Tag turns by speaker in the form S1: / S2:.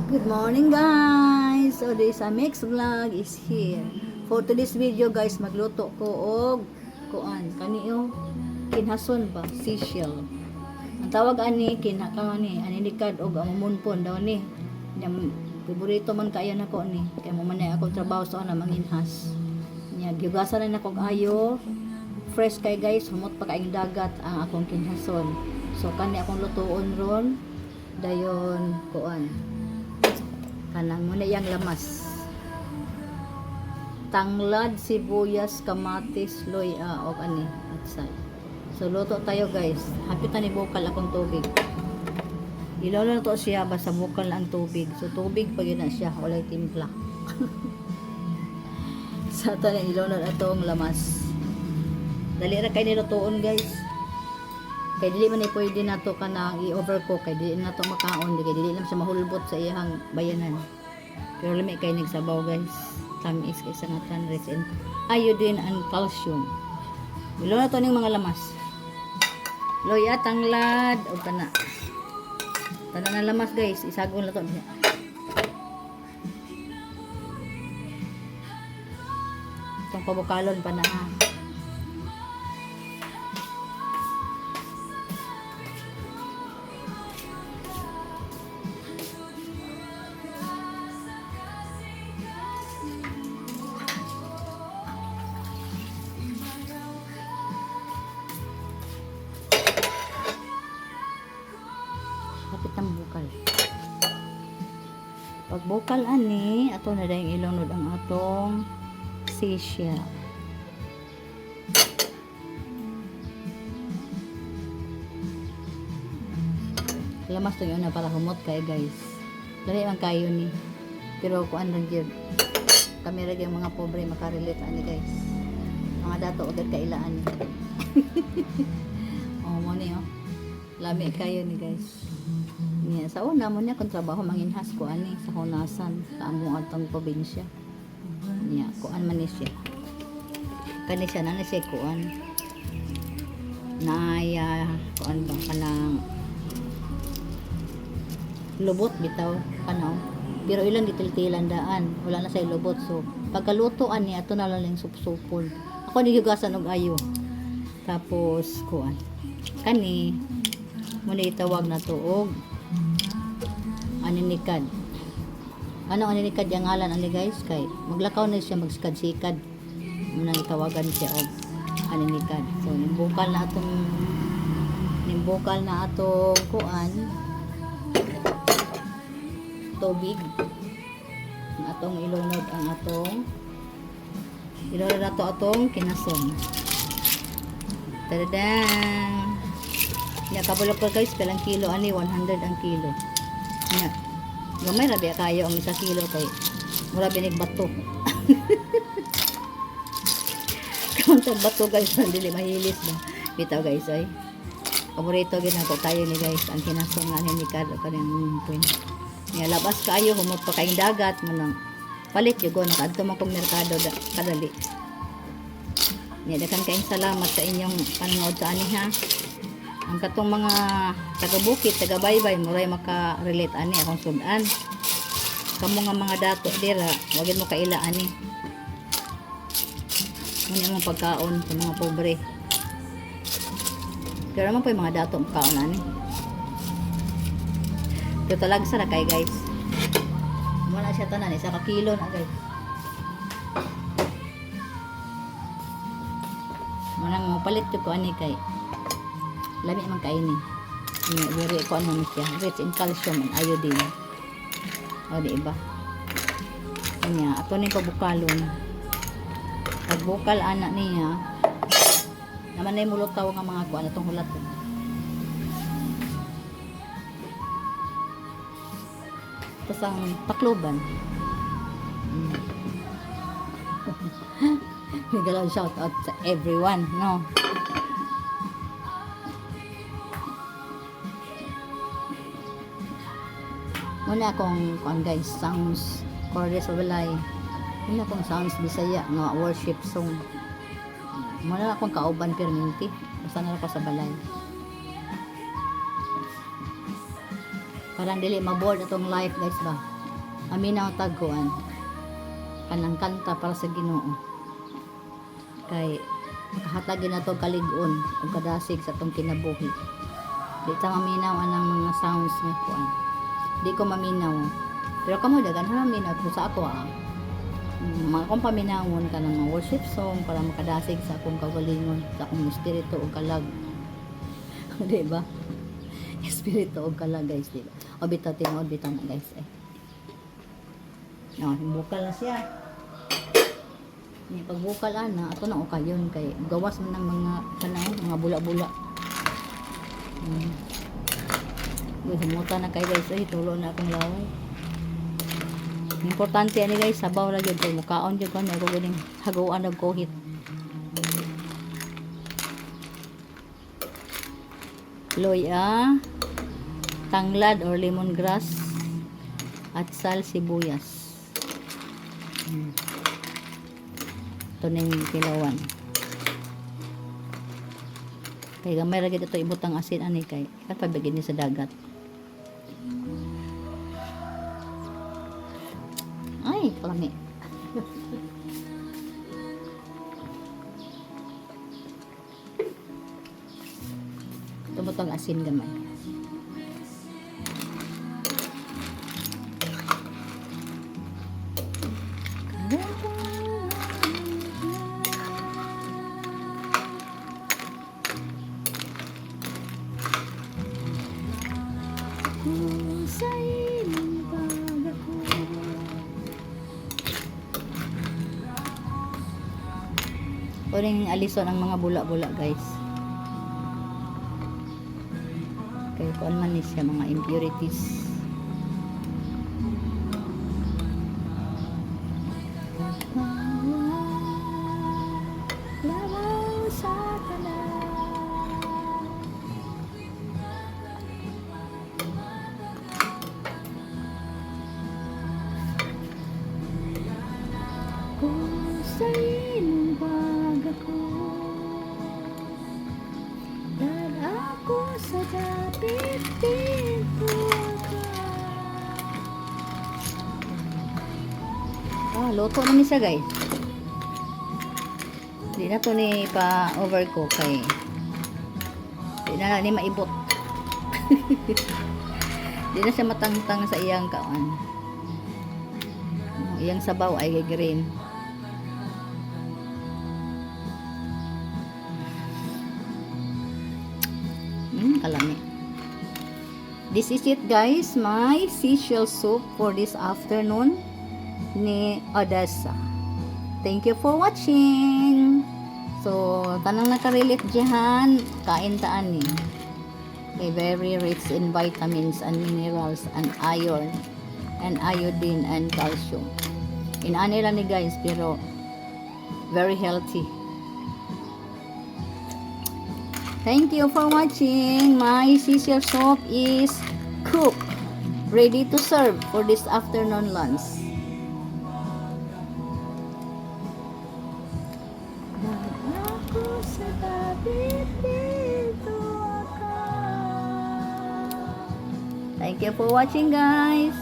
S1: Good morning guys! So this mix vlog is here. For today's video guys, magluto ko og kuan kaniyo kinhason ba sishel. Ang tawag ani kinakaw ni aninikad og amumunpon daw ni. Yang paborito man kayo nako ni. Kay mo man ako trabaho sa ana manginhas. Nya giugasan na nako og ayo. Fresh kay guys, humot pa kaayong dagat ang akong kinhason. So kani akong lutuon ron dayon kuan kanang muna yang lamas tanglad, sibuyas, kamatis, loya o ani atsay. So luto tayo guys, hapit na ni bukal akong tubig. Ilolo na to siya basta bukal ang tubig. So tubig pag yun na siya, walay timpla. Sa ito na ilolo na itong lamas. Dali ra kay nilutuon guys. Kay dili man pwede na to kanang i-overcook, kay dili na to makaon, kay dili lang siya mahulbot sa iyang bayanan. Pero lami kay nagsabaw guys. Tamis kay sa ngatan rich in iodine and calcium. Bilo na to ning mga lamas. Loya, tanglad o kana. Tanan na lamas guys, isagol na to. Itong pabukalon pa na ha. Kapit ng bukal. Pag bukal ani, ato na dahil ilunod ang atong sisya. Lamas to yun na para humot kay guys. Dali man kayo ni. Pero kuan lang yun. Kami rin yung mga pobre makarelate ani guys. Mga dato agad kailaan. Oh, mo ni oh. Lami kayo ni guys. Niya sa una mo niya kung trabaho manginhas ko ani sa Hunasan sa among atong probinsya. Niya kuan man ni siya. Kani siya na siya kuan. Naya kuan ba kanang lubot bitaw kanaw. Pero ilang gitiltilan daan, wala na say lubot. So pagkalutoan niya ato na lang supsupol. Ako nigigasan og ayo. Tapos kuan. Kani muna itawag na tuog aninikad. Ano aninikad yung ngalan ani guys? Kay maglakaw na siya magsikad-sikad. Muna itawagan siya og aninikad. So nimbukal na atong kuan tubig. Atong ilunod ang atong ilunod na to atong kinason. Tadadang! Nya kabulok ko guys, kalang kilo ani 100 ang kilo. Nya. Gamay ra biya kayo ang 1 kilo kay mura binig bato. Kung bato guys, dili mahilis ba. Bitaw guys ay. Paborito gid nako tayo ni guys ang kinasong nga ni Carlo kanang point. Nya labas kayo humot pa kay dagat mo lang. Palit yo go nakadto man kong merkado kadali. Nya daghang kaayong salamat sa inyong panonood sa ani ha. Ang katong mga taga-bukid, taga-baybay, muray maka-relate ani akong sudan. Kamo nga mga dato dira, wagin mo kaila ani. Muna mong pagkaon sa mga pobre. Pero naman po yung mga dato pagkaon ani. Ito talaga sa kay guys. Wala siya tanan, isa ka kilo na guys. Muna mo palit ko ani kay lami man kay ni. Very ko ano siya, rich in calcium and iodine. O di ba? Kanya ato ni pabukalon. Pagbukal anak niya, naman ay mulutaw nga mga kuan atong hulat. Tapos ang takloban. Nagalaw shout out sa everyone, no? Muna akong kuan guys, sounds chorus o balay. Muna akong sounds Bisaya nga worship song. Muna akong kauban perminti. Basta na ako sa balay. Parang dili ma-board atong life guys ba. aminaw taguan kanang kanta para sa Ginoo kay makahatagin na to kalig-on ug kadasig sa tong kinabuhi. Di ta maminaw anang mga sounds nga kuan. Di ko maminaw. Pero kamo dagan ha maminaw ko sa ako mga kong paminawon ka ng mga worship song para makadasig sa akong kagalingon, sa akong espiritu o kalag. Di ba? Espiritu o kalag guys, di ba? O bitaw tinod, bitaw na guys eh. No, bukal na siya. Ni pagbukal ana, ato na okayon kay gawas man ng mga kanang mga bula-bula. Humuta na kay guys, ay tulo na akong laway. Importante ani guys, sabaw ra gyud kay mukaon gyud ko na ako ganing haguan og kohit. Loya, tanglad or lemongrass at sal sibuyas. Ito na yung kilawan. Kaya gamay ra gyud ito ibutang asin ani kay pabigyan ni sa dagat. Ay, kalami. Tumutong asin gamay. O rin alison ang mga bula-bula guys. Kaya kung man siya mga impurities. Labaw sa kung sa'yo ako dan ako sa dapit dito ka. Luto na siya guys. Hindi na to ni pa overcook kay hindi na ni maibot. Hindi na siya matangtang sa iyang kaon. Iyang sabaw ay green. Kalami. This is it guys, my seashell soup for this afternoon ni Odessa. Thank you for watching. So, tanang nakarelate diyan, kain taan ni. Okay, very rich in vitamins and minerals and iron and iodine and calcium. Inani lang ni guys, pero very healthy. Thank you for watching. My seashell soup is cooked, ready to serve for this afternoon lunch. Thank you for watching guys.